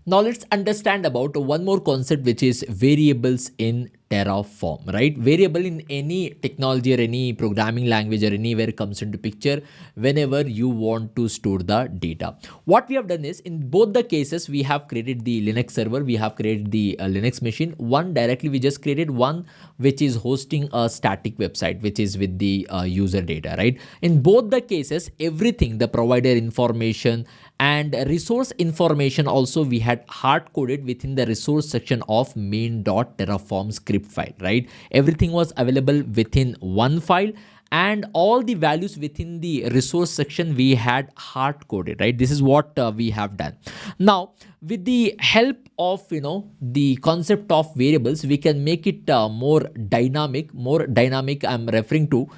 Now let's understand about one more concept, which is variables in Terraform, right? Variable in any technology or any programming language or anywhere comes into picture whenever you want to store the data. What we have done is, in both the cases, we have created the Linux server, we have created the Linux machine. One directly we just created, one which is hosting a static website, which is with the user data, right? In both the cases, everything, the provider information and resource information also we had hard coded within the resource section of main.terraform script file, right? Everything was available within one file, and all the values within the resource section we had hard coded, right? This is what we have done. Now with the help of the concept of variables, we can make it more dynamic. I'm referring to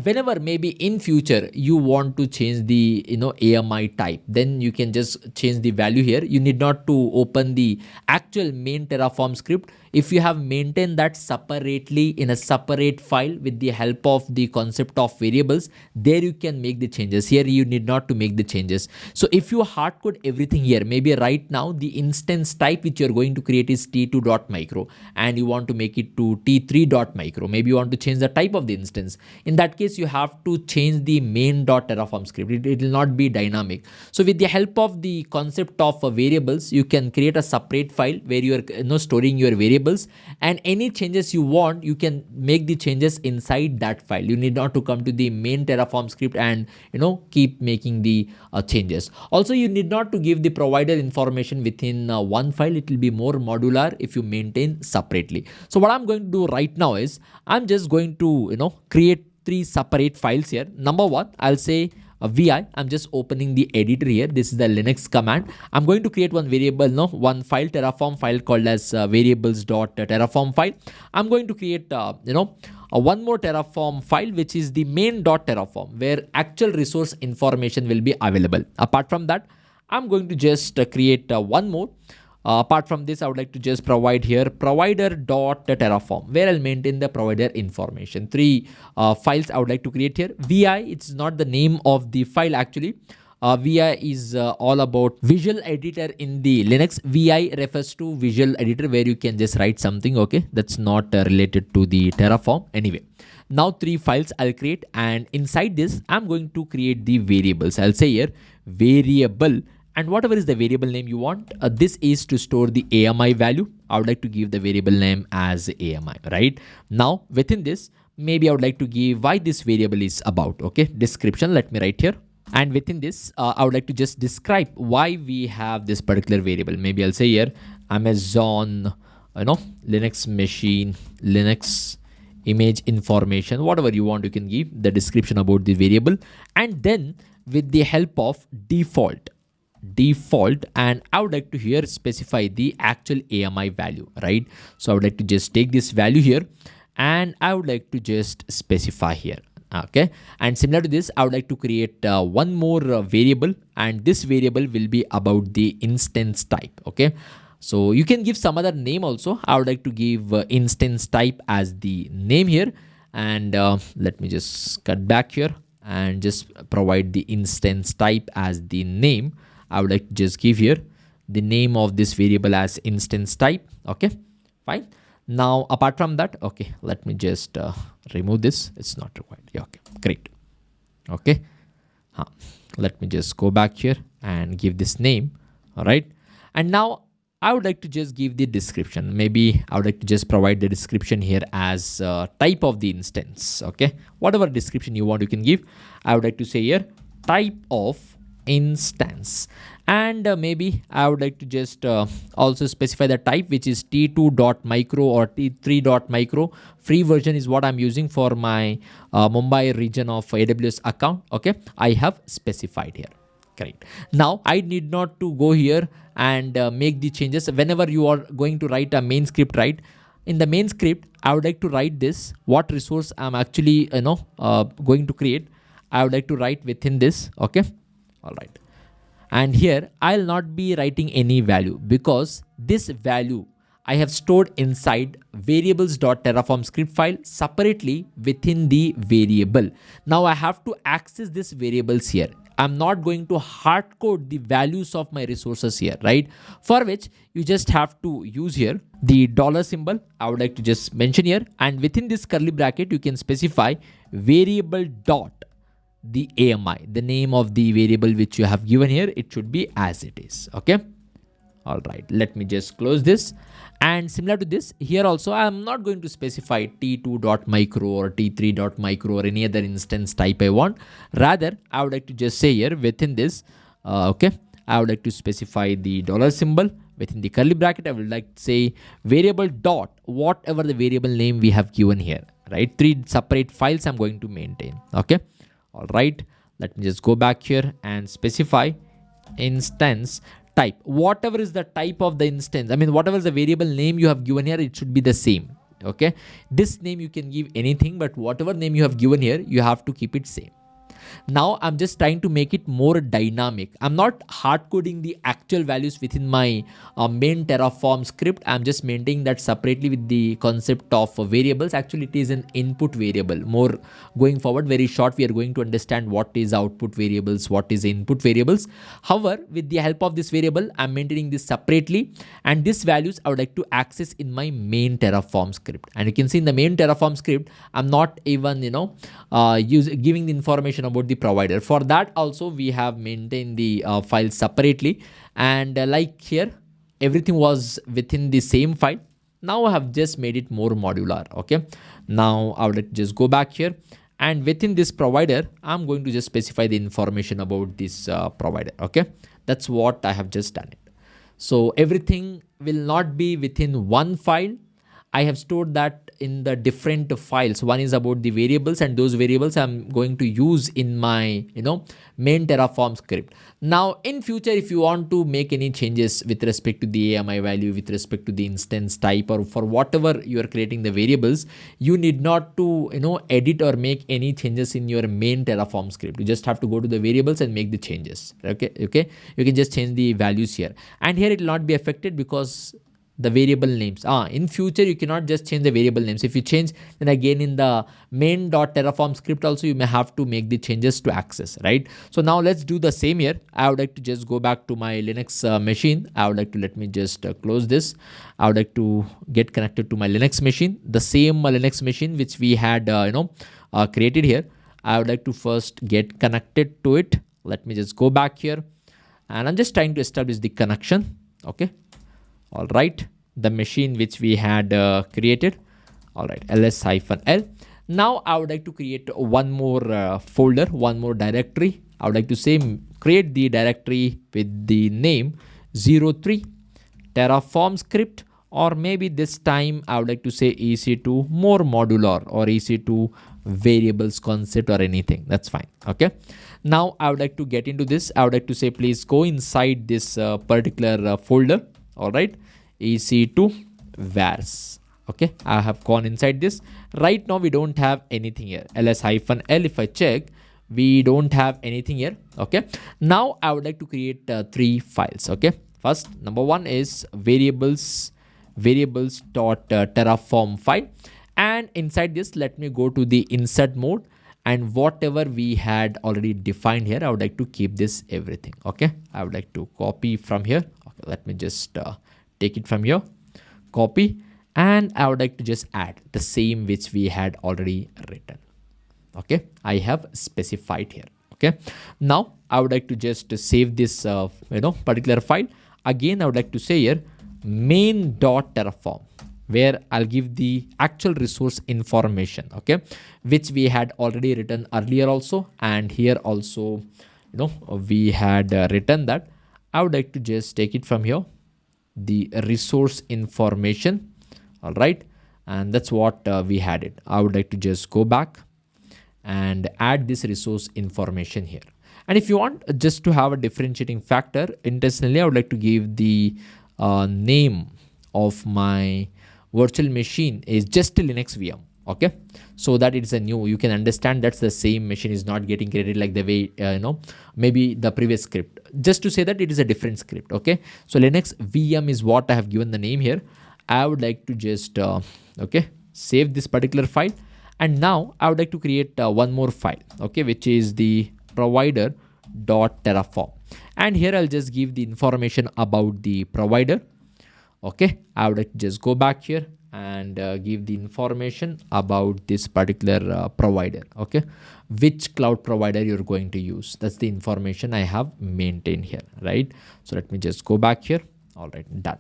whenever maybe in future you want to change the AMI type, then you can just change the value here. You need not to open the actual main Terraform script. If you have maintained that separately in a separate file with the help of the concept of variables, there you can make the changes. Here you need not to make the changes. So if you hard code everything here, maybe right now the instance type which you're going to create is t2.micro and you want to make it to t3.micro, maybe you want to change the type of the instance. In that case, you have to change the main.terraform script. It will not be dynamic. So with the help of the concept of variables, you can create a separate file where you are storing your variables, and any changes you want, you can make the changes inside that file. You need not to come to the main Terraform script and keep making the changes. Also, you need not to give the provider information within one file. It will be more modular if you maintain separately. So what I'm going to do right now is, I'm just going to create three separate files here. Number one, I'll say VI. I'm just opening the editor here. This is the Linux command. I'm going to create one variable, one file, Terraform file called as variables.terraform file. I'm going to create one more Terraform file, which is the main.terraform, where actual resource information will be available. Apart from that, I'm going to just create one more. Apart from this, I would like to just provide here provider.terraform, where I'll maintain the provider information. Three files I would like to create here. VI, it's not the name of the file actually. VI is all about visual editor in the Linux. VI refers to visual editor where you can just write something. Okay, that's not related to the Terraform. Anyway, now three files I'll create, and inside this, I'm going to create the variables. I'll say here variable, and whatever is the variable name you want. This is to store the AMI value. I would like to give the variable name as AMI, right? Now within this, maybe I would like to give why this variable is about. Okay, description, let me write here. And within this, I would like to just describe why we have this particular variable. Maybe I'll say here Amazon, Linux machine, Linux image information, whatever you want, you can give the description about the variable. And then with the help of default, and I would like to here specify the actual AMI value, right? So I would like to just take this value here, and I would like to just specify here. Okay, and similar to this, I would like to create one more variable, and this variable will be about the instance type. Okay, so you can give some other name also. I would like to give instance type as the name here, and let me just cut back here and just provide the instance type as the name. I would like to just give here the name of this variable as instance type. Okay, fine. Now apart from that, okay, let me just remove this. It's not required. Yeah, okay, great. Okay, let me just go back here and give this name. All right, and now I would like to just give the description. Maybe I would like to just provide the description here as type of the instance. Okay, whatever description you want, you can give. I would like to say here type of instance, and maybe I would like to just also specify the type, which is t2.micro or t3.micro. Free version is what I'm using for my Mumbai region of AWS account. Okay, I have specified here. Great. Now I need not to go here and make the changes. Whenever you are going to write a main script, right? In the main script, I would like to write this, what resource I'm actually going to create. I would like to write within this. Okay. All right, and here I'll not be writing any value, because this value I have stored inside variables.terraform script file separately within the variable. Now I have to access these variables here. I'm not going to hard code the values of my resources here, right? For which you just have to use here the dollar symbol. I would like to just mention here, and within this curly bracket, you can specify variable dot the AMI, the name of the variable which you have given here. It should be as it is. Okay. All right, let me just close this. And similar to this, here also I am not going to specify t2.micro or t3.micro or any other instance type I want. Rather, I would like to just say here within this, okay, I would like to specify the dollar symbol within the curly bracket. I would like to say variable dot whatever the variable name we have given here, right? 3 separate files I'm going to maintain. Okay. All right, let me just go back here and specify instance type. Whatever is the type of the instance, I mean, whatever is the variable name you have given here, it should be the same. Okay. This name you can give anything, but whatever name you have given here, you have to keep it same. Now I'm just trying to make it more dynamic. I'm not hard coding the actual values within my main Terraform script. I'm just maintaining that separately with the concept of variables. Actually, it is an input variable. More going forward, very short, we are going to understand what is output variables, what is input variables. However, with the help of this variable, I'm maintaining this separately, and these values I would like to access in my main Terraform script. And you can see in the main Terraform script, I'm not even giving the information about the provider. For that also we have maintained the file separately, and like here everything was within the same file. Now I have just made it more modular. Okay, now I would like to just go back here, and within this provider I'm going to just specify the information about this provider. Okay, that's what I have just done it. So everything will not be within one file. I have stored that in the different files. One is about the variables, and those variables I'm going to use in my main Terraform script. Now in future, if you want to make any changes with respect to the AMI value, with respect to the instance type, or for whatever you are creating the variables, you need not to edit or make any changes in your main Terraform script. You just have to go to the variables and make the changes. Okay, you can just change the values here, and here it will not be affected because the variable names. In future, you cannot just change the variable names. If you change, then again in the main.terraform script also, you may have to make the changes to access, right? So now let's do the same here. I would like to just go back to my Linux machine. I would like to, let me just close this. I would like to get connected to my Linux machine, the same Linux machine which we had, created here. I would like to first get connected to it. Let me just go back here, and I'm just trying to establish the connection. Okay. All right, the machine which we had created. All right, ls-l. Now I would like to create one more folder, one more directory. I would like to say create the directory with the name 03 Terraform script, or maybe this time I would like to say EC2 more modular, or EC2 variables concept, or anything. That's fine. Okay. Now I would like to get into this. I would like to say please go inside this particular folder. All right, EC2 vars. Okay, I have gone inside this. Right now we don't have anything here. ls-l, if I check, we don't have anything here. Okay, now I would like to create 3 files. Okay, first, number one is variables.terraform file, and inside this let me go to the insert mode, and whatever we had already defined here, I would like to keep this everything. Okay, I would like to copy from here. Okay, let me just take it from here, copy, and I would like to just add the same which we had already written. Okay, I have specified here. Okay, now I would like to just save this particular file. Again, I would like to say here main.terraform, where I'll give the actual resource information, okay, which we had already written earlier also, and here also we had written that. I would like to just take it from here, the resource information. All right, and that's what we had it. I would like to just go back and add this resource information here. And if you want just to have a differentiating factor, intentionally I would like to give the name of my virtual machine is just a Linux VM. Okay, so that it's a new, you can understand that's the same machine is not getting created like the way maybe the previous script, just to say that it is a different script. Okay, so Linux VM is what I have given the name here. I would like to just save this particular file, and now I would like to create one more file, okay, which is the provider Terraform. And here I'll just give the information about the provider. Okay, I would like to just go back here and give the information about this particular provider. Okay, which cloud provider you're going to use. That's the information I have maintained here, right? So let me just go back here. All right, done.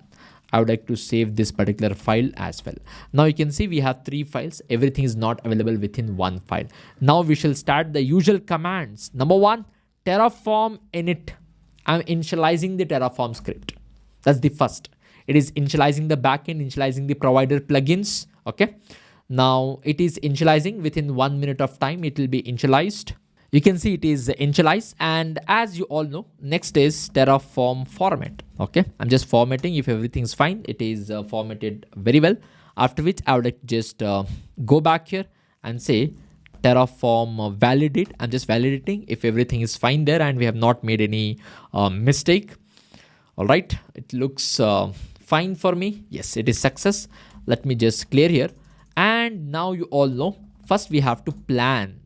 I would like to save this particular file as well. Now you can see we have 3 files. Everything is not available within one file. Now we shall start the usual commands. Number 1, Terraform init. I'm initializing the Terraform script. That's the first. It is initializing the backend, initializing the provider plugins. Okay. Now it is initializing within 1 minute of time. It will be initialized. You can see it is initialized, and as you all know, next is Terraform format. Okay, I'm just formatting. If everything is fine, it is formatted very well. After which I would like to just go back here and say Terraform validate. I'm just validating if everything is fine there and we have not made any mistake. All right, it looks fine for me. Yes, it is success. Let me just clear here. And now you all know, first we have to plan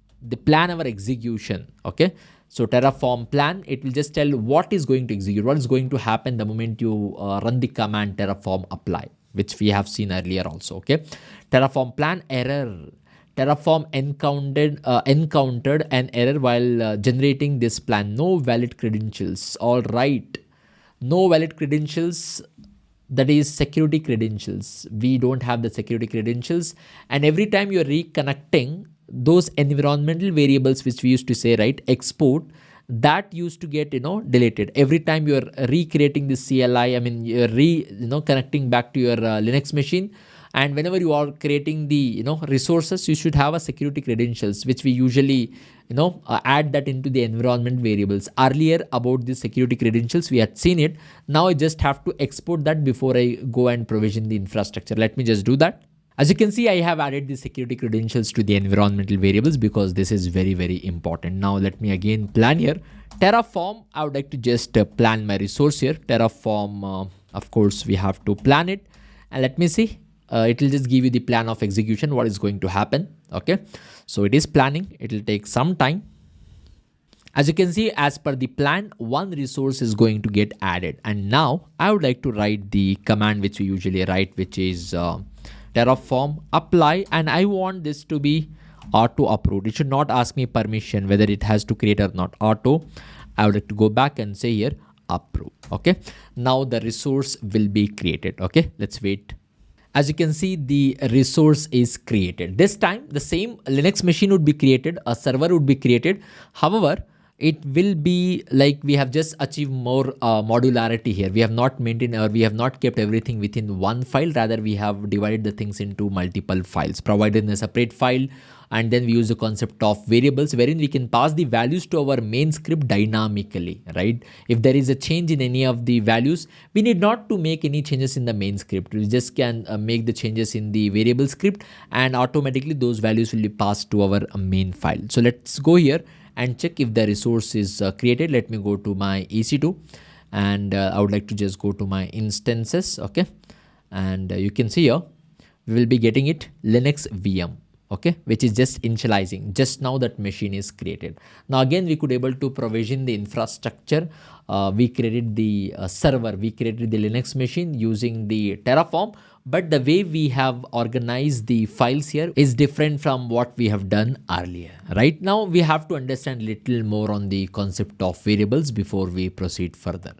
our execution. Okay, so Terraform plan, it will just tell what is going to execute, what is going to happen the moment you run the command Terraform apply, which we have seen earlier also. Okay, Terraform plan error. Terraform encountered an error while generating this plan. No valid credentials. All right, no valid credentials. That is security credentials. We don't have the security credentials, and every time you're reconnecting those environmental variables, which we used to say, right, export, that used to get deleted every time you're recreating the CLI. I mean, you're connecting back to your Linux machine, and whenever you are creating the resources, you should have a security credentials, which we usually add that into the environment variables. Earlier about the security credentials we had seen it. Now I just have to export that before I go and provision the infrastructure. Let me just do that. As you can see, I have added the security credentials to the environmental variables because this is very, very important. Now let me again plan here. Terraform, I would like to just plan my resource here. Terraform, of course, we have to plan it. And let me see. It will just give you the plan of execution, what is going to happen. Okay, so it is planning. It will take some time. As you can see, as per the plan, one resource is going to get added. And now I would like to write the command which we usually write, which is Terraform apply, and I want this to be auto approved. It should not ask me permission whether it has to create or not. Auto. I would like to go back and say here approve. Okay, now the resource will be created. Okay, let's wait. As you can see, the resource is created. This time the same Linux machine would be created, a server would be created. However, it will be like we have just achieved more modularity here. We have not maintained, or we have not kept everything within one file. Rather, we have divided the things into multiple files, provided in a separate file. And then we use the concept of variables, wherein we can pass the values to our main script dynamically, right? If there is a change in any of the values, we need not to make any changes in the main script. We just can make the changes in the variable script, and automatically those values will be passed to our main file. So let's go here and check if the resource is created. Let me go to my EC2, and I would like to just go to my instances. Okay, and you can see here we will be getting it Linux VM. Okay, which is just initializing. Just now that machine is created. Now again, we could able to provision the infrastructure. We created the server, we created the Linux machine using the Terraform, but the way we have organized the files here is different from what we have done earlier. Right now, we have to understand a little more on the concept of variables before we proceed further.